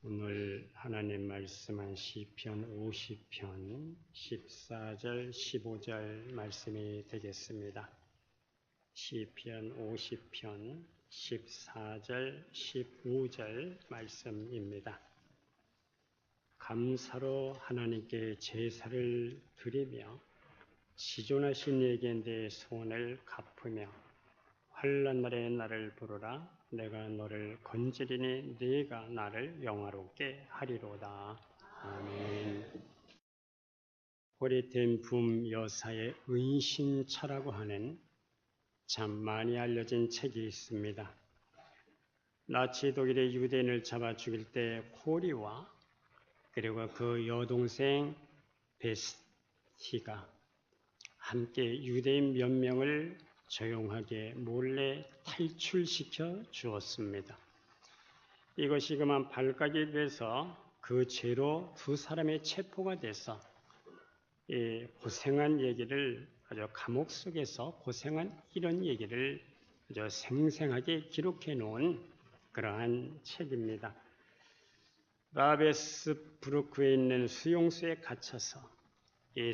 오늘 하나님 말씀은 시편 50편 14절 15절 말씀이 되겠습니다. 시편 50편 14절 15절 말씀입니다. 감사로 하나님께 제사를 드리며 지존하신 이에게 내 소원을 갚으며 환난 날에 나를 부르라. 내가 너를 건지리니 네가 나를 영화롭게 하리로다. 아멘. 오래된 붐 여사의 은신처라고 하는 참 많이 알려진 책이 있습니다. 나치 독일의 유대인을 잡아 죽일 때 코리와 그리고 그 여동생 베스티가 함께 유대인 몇 명을 조용하게 몰래 탈출시켜 주었습니다. 이것이 그만 발각이 돼서 그 죄로 두 사람의 체포가 돼서 고생한 얘기를 아주 감옥 속에서 고생한 이런 얘기를 아주 생생하게 기록해 놓은 그러한 책입니다. 라베스부르크에 있는 수용소에 갇혀서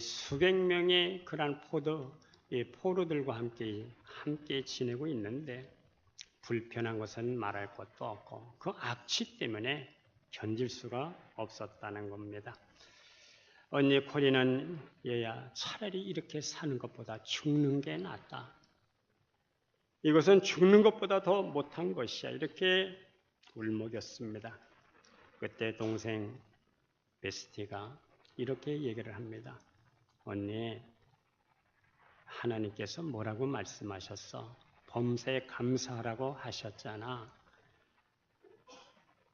수백 명의 그러한 포로들과 함께 지내고 있는데 불편한 것은 말할 것도 없고 그 악취 때문에 견딜 수가 없었다는 겁니다. 언니 코리는 얘야 차라리 이렇게 사는 것보다 죽는 게 낫다. 이것은 죽는 것보다 더 못한 것이야. 이렇게 울먹였습니다. 그때 동생 베스티가 이렇게 얘기를 합니다. 언니, 하나님께서 뭐라고 말씀하셨어? 범사에 감사하라고 하셨잖아.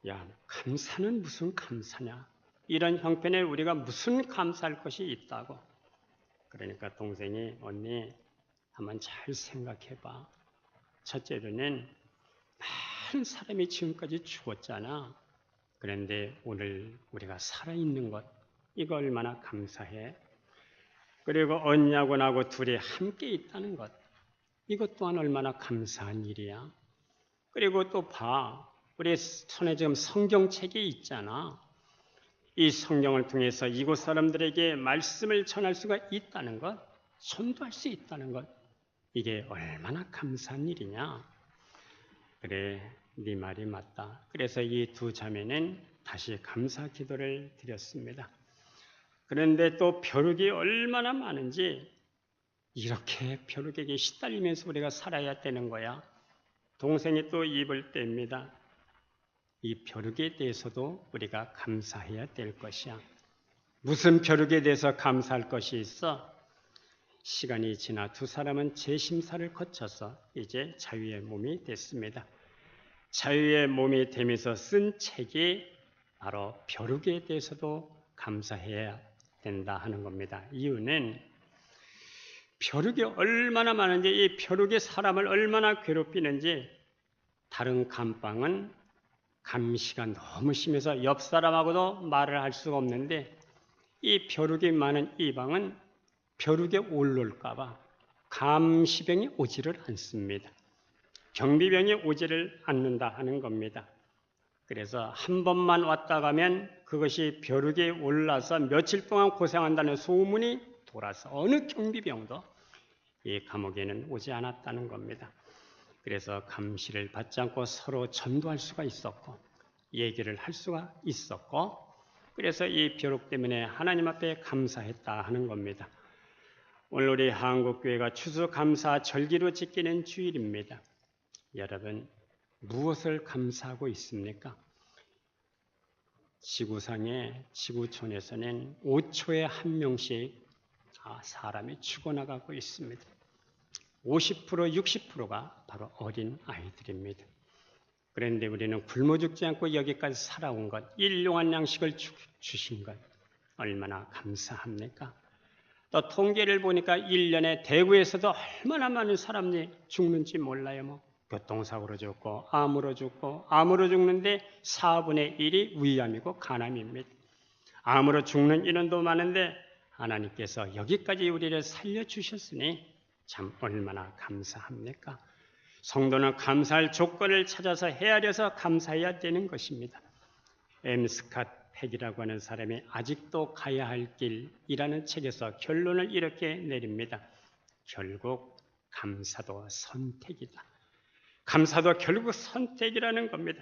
야, 감사는 무슨 감사냐? 이런 형편에 우리가 무슨 감사할 것이 있다고. 그러니까 동생이 언니 한번 잘 생각해봐. 첫째로는 많은 사람이 지금까지 죽었잖아. 그런데 오늘 우리가 살아있는 것, 이거 얼마나 감사해. 그리고 언니하고 나하고 둘이 함께 있다는 것, 이것 또한 얼마나 감사한 일이야. 그리고 또 봐, 우리 손에 지금 성경책이 있잖아. 이 성경을 통해서 이곳 사람들에게 말씀을 전할 수가 있다는 것, 전도할 수 있다는 것, 이게 얼마나 감사한 일이냐. 그래, 네 말이 맞다. 그래서 이 두 자매는 다시 감사 기도를 드렸습니다. 그런데 또 벼룩이 얼마나 많은지 이렇게 벼룩에게 시달리면서 우리가 살아야 되는 거야. 동생이 또 입을 뗍니다. 이 벼룩에 대해서도 우리가 감사해야 될 것이야. 무슨 벼룩에 대해서 감사할 것이 있어? 시간이 지나 두 사람은 재심사를 거쳐서 이제 자유의 몸이 됐습니다. 자유의 몸이 되면서 쓴 책이 바로 벼룩에 대해서도 감사해야 된다 하는 겁니다. 이유는 벼룩이 얼마나 많은지, 이 벼룩이 사람을 얼마나 괴롭히는지 다른 감방은 감시가 너무 심해서 옆 사람하고도 말을 할 수가 없는데 이 벼룩이 많은 이 방은 벼룩에 올라올까 봐 감시병이 오지를 않습니다. 경비병이 오지를 않는다 하는 겁니다. 그래서 한 번만 왔다 가면 그것이 벼룩에 올라서 며칠 동안 고생한다는 소문이 돌아서 어느 경비병도 이 감옥에는 오지 않았다는 겁니다. 그래서 감시를 받지 않고 서로 전도할 수가 있었고 얘기를 할 수가 있었고 그래서 이 벼룩 때문에 하나님 앞에 감사했다 하는 겁니다. 오늘 우리 한국교회가 추수감사 절기로 지키는 주일입니다. 여러분 무엇을 감사하고 있습니까? 지구촌에서는 5초에 한 명씩 사람이 죽어나가고 있습니다. 50%, 60%가 바로 어린 아이들입니다. 그런데 우리는 굶어 죽지 않고 여기까지 살아온 것, 일용할 양식을 주신 것 얼마나 감사합니까? 또 통계를 보니까 1년에 대구에서도 얼마나 많은 사람이 죽는지 몰라요. 교통사고로 죽고 암으로 죽는데 4분의 1이 위암이고 간암입니다. 암으로 죽는 인원도 많은데 하나님께서 여기까지 우리를 살려주셨으니 참 얼마나 감사합니까? 성도는 감사할 조건을 찾아서 헤아려서 감사해야 되는 것입니다. 스캇 팩이라고 하는 사람이 아직도 가야 할 길이라는 책에서 결론을 이렇게 내립니다. 결국 감사도 선택이다. 감사도 결국 선택이라는 겁니다.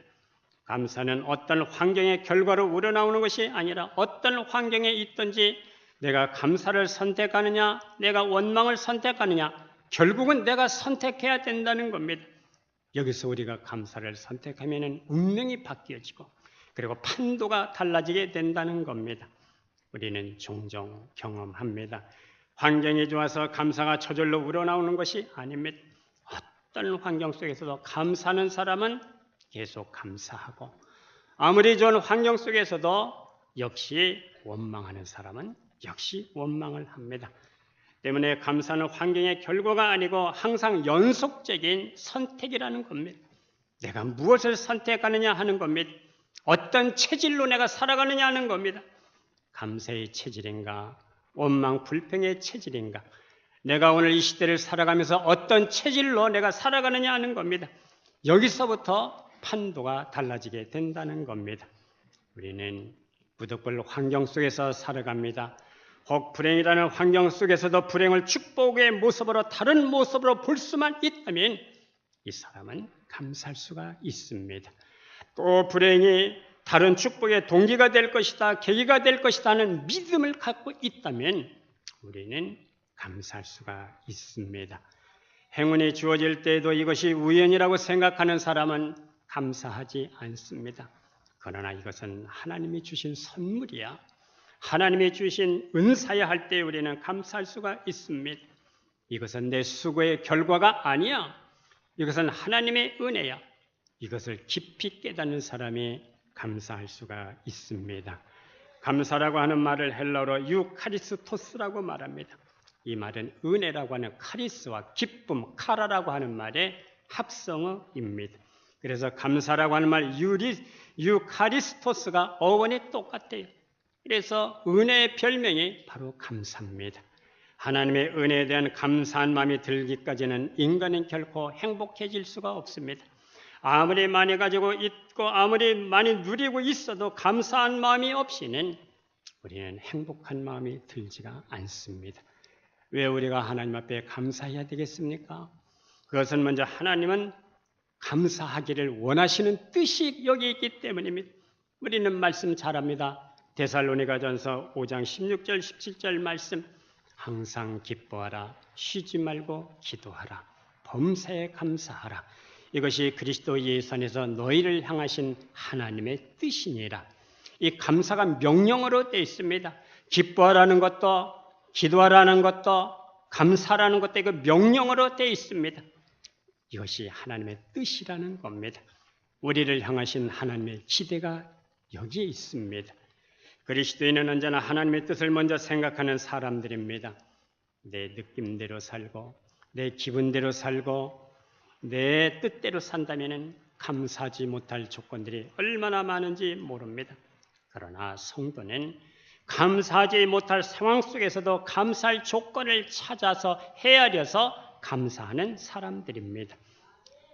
감사는 어떤 환경의 결과로 우러나오는 것이 아니라 어떤 환경에 있든지 내가 감사를 선택하느냐, 내가 원망을 선택하느냐, 결국은 내가 선택해야 된다는 겁니다. 여기서 우리가 감사를 선택하면 운명이 바뀌어지고 그리고 판도가 달라지게 된다는 겁니다. 우리는 종종 경험합니다. 환경이 좋아서 감사가 저절로 우러나오는 것이 아닙니다. 어떤 환경 속에서도 감사하는 사람은 계속 감사하고 아무리 좋은 환경 속에서도 역시 원망하는 사람은 역시 원망을 합니다. 때문에 감사는 환경의 결과가 아니고 항상 연속적인 선택이라는 겁니다. 내가 무엇을 선택하느냐 하는 겁니다. 어떤 체질로 내가 살아가느냐 하는 겁니다. 감사의 체질인가, 원망 불평의 체질인가, 내가 오늘 이 시대를 살아가면서 어떤 체질로 내가 살아가느냐 하는 겁니다. 여기서부터 판도가 달라지게 된다는 겁니다. 우리는 부득불 환경 속에서 살아갑니다. 혹 불행이라는 환경 속에서도 불행을 축복의 모습으로 다른 모습으로 볼 수만 있다면 이 사람은 감사할 수가 있습니다. 또 불행이 다른 축복의 동기가 될 것이다, 계기가 될 것이다 하는 믿음을 갖고 있다면 우리는 감사할 수가 있습니다. 행운이 주어질 때에도 이것이 우연이라고 생각하는 사람은 감사하지 않습니다. 그러나 이것은 하나님이 주신 선물이야. 하나님이 주신 은사야 할 때 우리는 감사할 수가 있습니다. 이것은 내 수고의 결과가 아니야. 이것은 하나님의 은혜야. 이것을 깊이 깨닫는 사람이 감사할 수가 있습니다. 감사라고 하는 말을 헬라어로 유카리스토스라고 말합니다. 이 말은 은혜라고 하는 카리스와 기쁨, 카라라고 하는 말의 합성어입니다. 그래서 감사라고 하는 말 유카리스토스가 어원이 똑같아요. 그래서 은혜의 별명이 바로 감사입니다. 하나님의 은혜에 대한 감사한 마음이 들기까지는 인간은 결코 행복해질 수가 없습니다. 아무리 많이 가지고 있고 아무리 많이 누리고 있어도 감사한 마음이 없이는 우리는 행복한 마음이 들지가 않습니다. 왜 우리가 하나님 앞에 감사해야 되겠습니까? 그것은 먼저 하나님은 감사하기를 원하시는 뜻이 여기 있기 때문입니다. 우리는 말씀 잘합니다. 데살로니가전서 5장 16절 17절 말씀, 항상 기뻐하라, 쉬지 말고 기도하라, 범사에 감사하라. 이것이 그리스도 예수 안에서 너희를 향하신 하나님의 뜻이니라. 이 감사가 명령어로 되어 있습니다. 기뻐하라는 것도 기도하라는 것도 감사라는 것도 이거 명령어로 되어 있습니다. 이것이 하나님의 뜻이라는 겁니다. 우리를 향하신 하나님의 기대가 여기에 있습니다. 그리스도인은 언제나 하나님의 뜻을 먼저 생각하는 사람들입니다. 내 느낌대로 살고 내 기분대로 살고 내 뜻대로 산다면 감사하지 못할 조건들이 얼마나 많은지 모릅니다. 그러나 성도는 감사하지 못할 상황 속에서도 감사할 조건을 찾아서 헤아려서 감사하는 사람들입니다.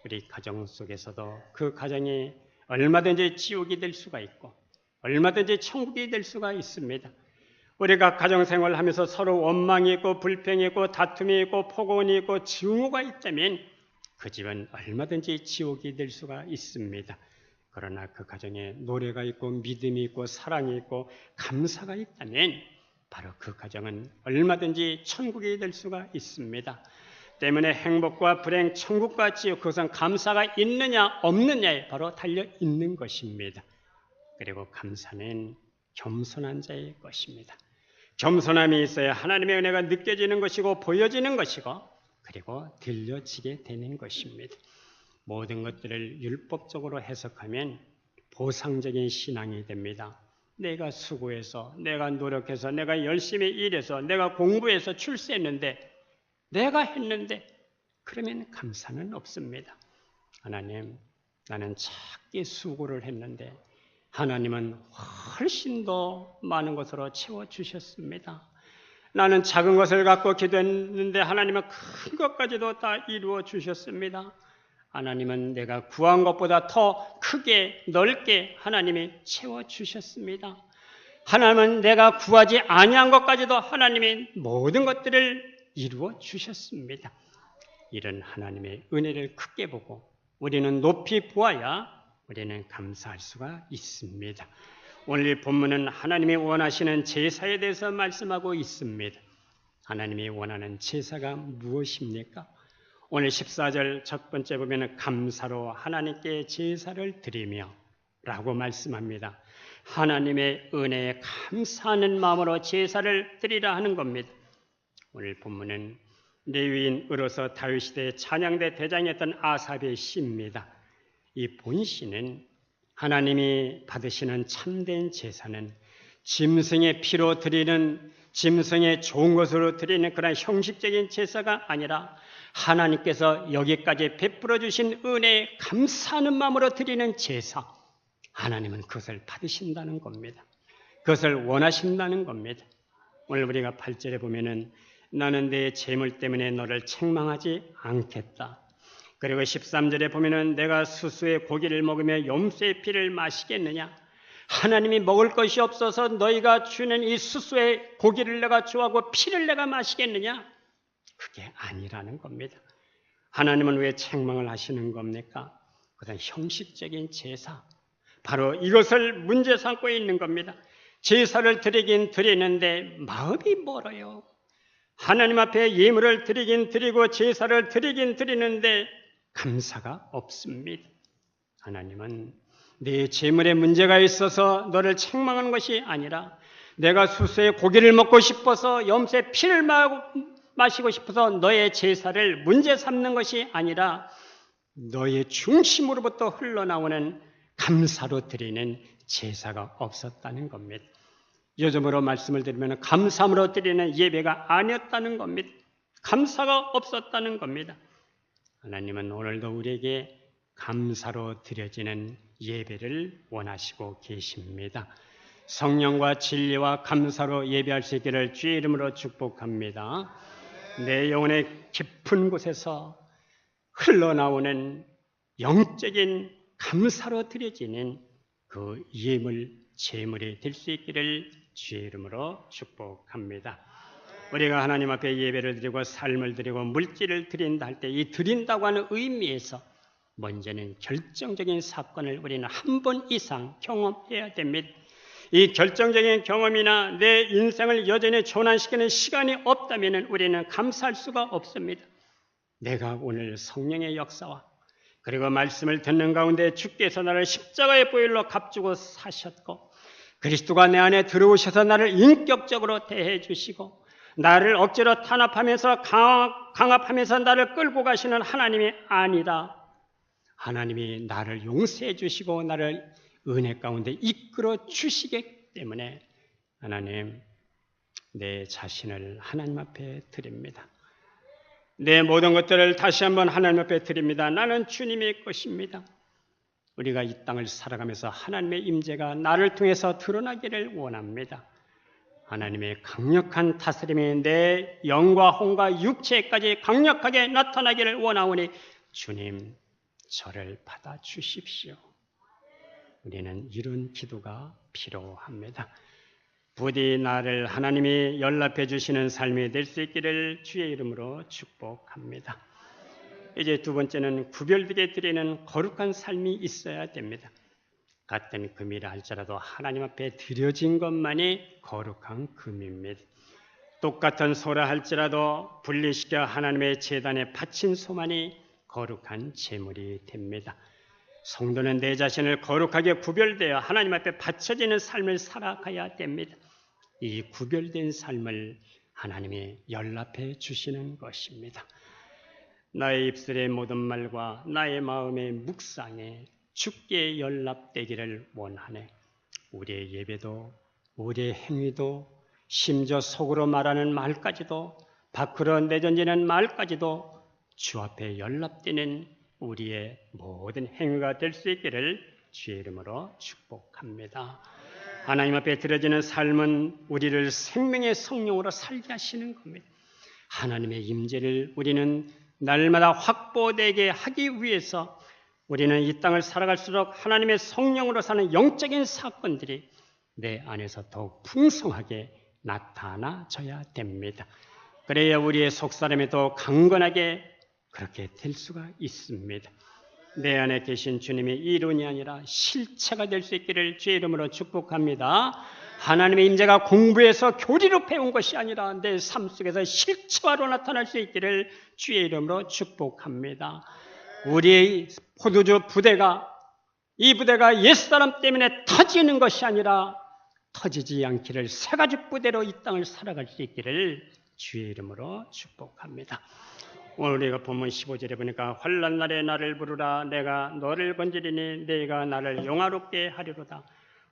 우리 가정 속에서도 그 가정이 얼마든지 지옥이 될 수가 있고 얼마든지 천국이 될 수가 있습니다. 우리가 가정생활을 하면서 서로 원망이 있고 불평이 있고 다툼이 있고 폭언이 있고 증오가 있다면 그 집은 얼마든지 지옥이 될 수가 있습니다. 그러나 그 가정에 노래가 있고 믿음이 있고 사랑이 있고 감사가 있다면 바로 그 가정은 얼마든지 천국이 될 수가 있습니다. 때문에 행복과 불행, 천국과 지옥, 그것은 감사가 있느냐 없느냐에 바로 달려 있는 것입니다. 그리고 감사는 겸손한 자의 것입니다. 겸손함이 있어야 하나님의 은혜가 느껴지는 것이고 보여지는 것이고 그리고 들려지게 되는 것입니다. 모든 것들을 율법적으로 해석하면 보상적인 신앙이 됩니다. 내가 수고해서, 내가 노력해서, 내가 열심히 일해서, 내가 공부해서 출세했는데, 내가 했는데 그러면 감사는 없습니다. 하나님, 나는 작게 수고를 했는데 하나님은 훨씬 더 많은 것으로 채워주셨습니다. 나는 작은 것을 갖고 기도했는데 하나님은 큰 것까지도 다 이루어 주셨습니다. 하나님은 내가 구한 것보다 더 크게 넓게 하나님이 채워주셨습니다. 하나님은 내가 구하지 아니한 것까지도 하나님이 모든 것들을 이루어 주셨습니다. 이런 하나님의 은혜를 크게 보고 우리는 높이 보아야 우리는 감사할 수가 있습니다. 오늘 본문은 하나님이 원하시는 제사에 대해서 말씀하고 있습니다. 하나님이 원하는 제사가 무엇입니까? 오늘 14절 첫 번째 보면 감사로 하나님께 제사를 드리며 라고 말씀합니다. 하나님의 은혜에 감사하는 마음으로 제사를 드리라 하는 겁니다. 오늘 본문은 레위인 으로서 다윗 시대의 찬양대 대장이었던 아삽의 시입니다. 이 본시는 하나님이 받으시는 참된 제사는 짐승의 피로 드리는 짐승의 좋은 것으로 드리는 그런 형식적인 제사가 아니라 하나님께서 여기까지 베풀어 주신 은혜에 감사하는 마음으로 드리는 제사, 하나님은 그것을 받으신다는 겁니다. 그것을 원하신다는 겁니다. 오늘 우리가 8절에 보면은 나는 내 재물 때문에 너를 책망하지 않겠다. 그리고 13절에 보면은 내가 수수의 고기를 먹으며 염소의 피를 마시겠느냐? 하나님이 먹을 것이 없어서 너희가 주는 이 수수의 고기를 내가 좋아하고 피를 내가 마시겠느냐? 그게 아니라는 겁니다. 하나님은 왜 책망을 하시는 겁니까? 그건 형식적인 제사, 바로 이것을 문제 삼고 있는 겁니다. 제사를 드리긴 드리는데 마음이 멀어요. 하나님 앞에 예물을 드리긴 드리고 제사를 드리긴 드리는데 감사가 없습니다. 하나님은 네 재물에 문제가 있어서 너를 책망하는 것이 아니라 내가 수수의 고기를 먹고 싶어서 염소의 피를 마시고 싶어서 너의 제사를 문제 삼는 것이 아니라 너의 중심으로부터 흘러나오는 감사로 드리는 제사가 없었다는 겁니다. 요즘으로 말씀을 드리면 감사함으로 드리는 예배가 아니었다는 겁니다. 감사가 없었다는 겁니다. 하나님은 오늘도 우리에게 감사로 드려지는 예배를 원하시고 계십니다. 성령과 진리와 감사로 예배할 수 있기를 주의 이름으로 축복합니다. 내 영혼의 깊은 곳에서 흘러나오는 영적인 감사로 드려지는 그 예물, 제물이 될 수 있기를 주의 이름으로 축복합니다. 우리가 하나님 앞에 예배를 드리고 삶을 드리고 물질을 드린다 할 때 이 드린다고 하는 의미에서 먼저는 결정적인 사건을 우리는 한 번 이상 경험해야 됩니다. 이 결정적인 경험이나 내 인생을 여전히 전환시키는 시간이 없다면 우리는 감사할 수가 없습니다. 내가 오늘 성령의 역사와 그리고 말씀을 듣는 가운데 주께서 나를 십자가의 보혈로 값주고 사셨고 그리스도가 내 안에 들어오셔서 나를 인격적으로 대해 주시고 나를 억지로 탄압하면서 강압하면서 나를 끌고 가시는 하나님이 아니라 하나님이 나를 용서해 주시고 나를 은혜 가운데 이끌어 주시기 때문에 하나님, 내 자신을 하나님 앞에 드립니다. 내 모든 것들을 다시 한번 하나님 앞에 드립니다. 나는 주님의 것입니다. 우리가 이 땅을 살아가면서 하나님의 임재가 나를 통해서 드러나기를 원합니다. 하나님의 강력한 다스림이 내 영과 혼과 육체까지 강력하게 나타나기를 원하오니 주님, 저를 받아주십시오. 우리는 이런 기도가 필요합니다. 부디 나를 하나님이 연락해 주시는 삶이 될 수 있기를 주의 이름으로 축복합니다. 이제 두 번째는 구별되게 드리는 거룩한 삶이 있어야 됩니다. 같은 금이라 할지라도 하나님 앞에 드려진 것만이 거룩한 금입니다. 똑같은 소라 할지라도 분리시켜 하나님의 제단에 바친 소만이 거룩한 제물이 됩니다. 성도는 내 자신을 거룩하게 구별되어 하나님 앞에 바쳐지는 삶을 살아가야 됩니다. 이 구별된 삶을 하나님이 연락해 주시는 것입니다. 나의 입술의 모든 말과 나의 마음의 묵상에 주께 연락되기를 원하네. 우리의 예배도 우리의 행위도 심지어 속으로 말하는 말까지도 밖으로 내던지는 말까지도 주 앞에 연락되는 우리의 모든 행위가 될 수 있기를 주의 이름으로 축복합니다. 하나님 앞에 드려지는 삶은 우리를 생명의 성령으로 살게 하시는 겁니다. 하나님의 임재를 우리는 날마다 확보되게 하기 위해서 우리는 이 땅을 살아갈수록 하나님의 성령으로 사는 영적인 사건들이 내 안에서 더욱 풍성하게 나타나져야 됩니다. 그래야 우리의 속사람이 더 강건하게 그렇게 될 수가 있습니다. 내 안에 계신 주님이 이론이 아니라 실체가 될 수 있기를 주의 이름으로 축복합니다. 하나님의 임재가 공부해서 교리로 배운 것이 아니라 내 삶 속에서 실체화로 나타날 수 있기를 주의 이름으로 축복합니다. 우리의 포도주 부대가 이 부대가 옛사람 때문에 터지는 것이 아니라 터지지 않기를 새가죽 부대로 이 땅을 살아갈 수 있기를 주의 이름으로 축복합니다. 오늘 우리가 본문 15절에 보니까 환난 날에 나를 부르라 내가 너를 건지리니 네가 나를 영화롭게 하리로다.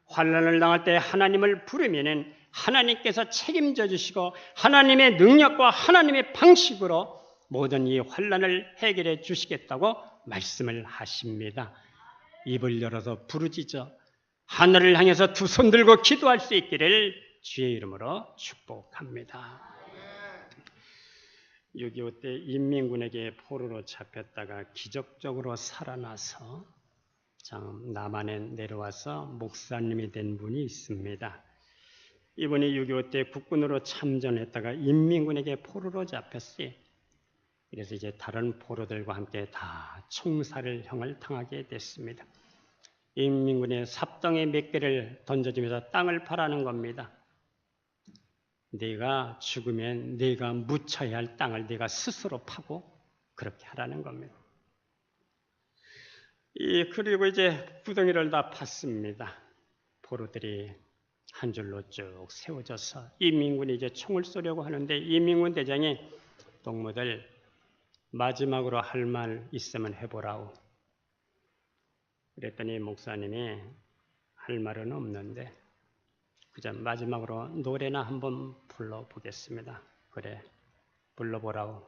환난을 당할 때 하나님을 부르면은 하나님께서 책임져 주시고 하나님의 능력과 하나님의 방식으로 모든 이 환난을 해결해 주시겠다고 말씀을 하십니다. 입을 열어서 부르짖어 하늘을 향해서 두 손 들고 기도할 수 있기를 주의 이름으로 축복합니다. 6.25 때 인민군에게 포로로 잡혔다가 기적적으로 살아나서 남한에 내려와서 목사님이 된 분이 있습니다. 이분이 6.25 때 국군으로 참전했다가 인민군에게 포로로 잡혔어요. 그래서 이제 다른 포로들과 함께 다 총살형을 당하게 됐습니다. 인민군의 삽덩이 몇 개를 던져주면서 땅을 파라는 겁니다. 네가 죽으면 네가 묻혀야 할 땅을 네가 스스로 파고 그렇게 하라는 겁니다. 그리고 이제 구덩이를 다 팠습니다. 포로들이 한 줄로 쭉 세워져서 인민군이 이제 총을 쏘려고 하는데 인민군 대장이 동무들 마지막으로 할 말 있으면 해보라고. 그랬더니 목사님이 할 말은 없는데 그저 마지막으로 노래나 한번 불러보겠습니다. 그래, 불러보라고.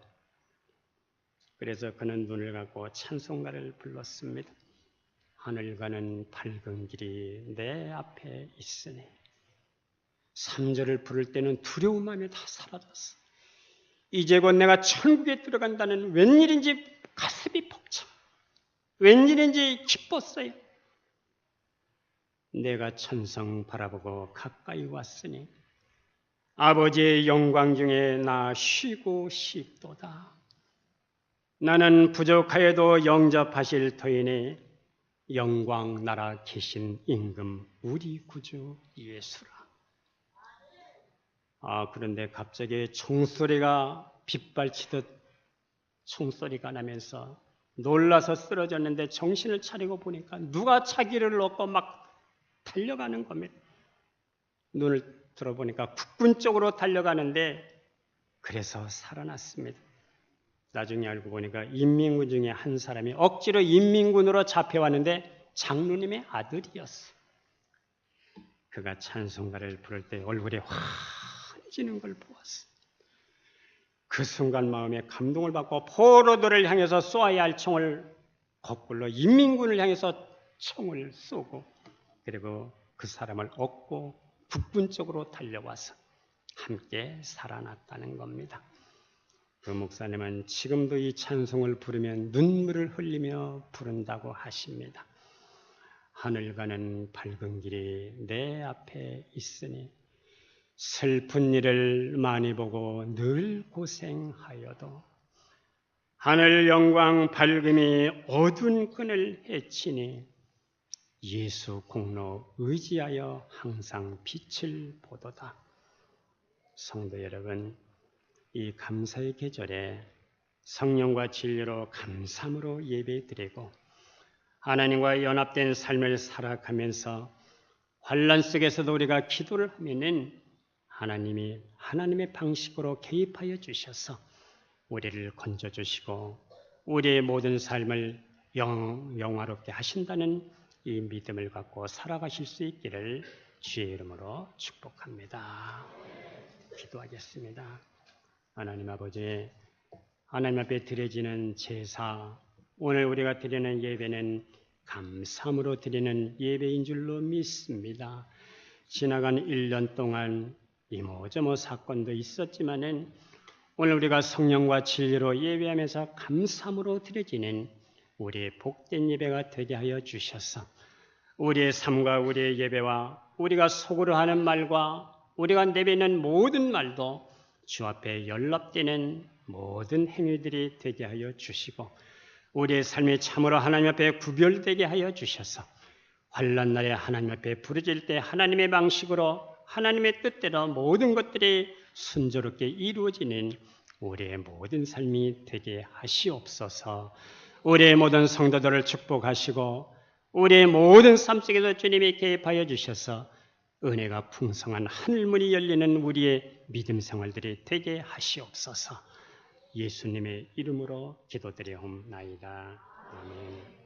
그래서 그는 눈을 감고 찬송가를 불렀습니다. 하늘 가는 밝은 길이 내 앞에 있으니 3절을 부를 때는 두려운 마음이 다 사라졌어. 이제 곧 내가 천국에 들어간다는 웬일인지 가슴이 벅차. 웬일인지 기뻤어요. 내가 천성 바라보고 가까이 왔으니 아버지의 영광 중에 나 쉬고 싶도다. 나는 부족하여도 영접하실 터이니 영광 나라 계신 임금 우리 구주 예수라. 그런데 갑자기 총소리가 빗발치듯 총소리가 나면서 놀라서 쓰러졌는데 정신을 차리고 보니까 누가 자기를 얻고 막 달려가는 겁니다. 눈을 들어보니까 국군 쪽으로 달려가는데 그래서 살아났습니다. 나중에 알고 보니까 인민군 중에 한 사람이 억지로 인민군으로 잡혀왔는데 장로님의 아들이었어. 그가 찬송가를 부를 때 얼굴에 환해지는 걸 보았어. 그 순간 마음에 감동을 받고 포로들을 향해서 쏘아야 할 총을 거꾸로 인민군을 향해서 총을 쏘고 그리고 그 사람을 얻고 국군 쪽으로 달려와서 함께 살아났다는 겁니다. 그 목사님은 지금도 이 찬송을 부르면 눈물을 흘리며 부른다고 하십니다. 하늘 가는 밝은 길이 내 앞에 있으니 슬픈 일을 많이 보고 늘 고생하여도 하늘 영광 밝음이 어두운 끈을 헤치니 예수 공로 의지하여 항상 빛을 보도다. 성도 여러분, 이 감사의 계절에 성령과 진리로 감사함으로 예배드리고 하나님과 연합된 삶을 살아가면서 환난 속에서도 우리가 기도를 하면은 하나님이 하나님의 방식으로 개입하여 주셔서 우리를 건져주시고 우리의 모든 삶을 영화롭게 하신다는 이 믿음을 갖고 살아가실 수 있기를 주의 이름으로 축복합니다. 기도하겠습니다. 하나님 아버지, 하나님 앞에 드려지는 제사, 오늘 우리가 드리는 예배는 감사함으로 드리는 예배인 줄로 믿습니다. 지나간 1년 동안 이모저모 사건도 있었지만은 오늘 우리가 성령과 진리로 예배하면서 감사함으로 드려지는 우리의 복된 예배가 되게 하여 주셔서 우리의 삶과 우리의 예배와 우리가 속으로 하는 말과 우리가 내뱉는 모든 말도 주 앞에 연락되는 모든 행위들이 되게 하여 주시고 우리의 삶이 참으로 하나님 앞에 구별되게 하여 주셔서 환난 날에 하나님 앞에 부르질 때 하나님의 방식으로 하나님의 뜻대로 모든 것들이 순조롭게 이루어지는 우리의 모든 삶이 되게 하시옵소서. 우리의 모든 성도들을 축복하시고 우리의 모든 삶 속에서 주님이 개입하여 주셔서 은혜가 풍성한 하늘문이 열리는 우리의 믿음 생활들이 되게 하시옵소서. 예수님의 이름으로 기도드리옵나이다. 아멘.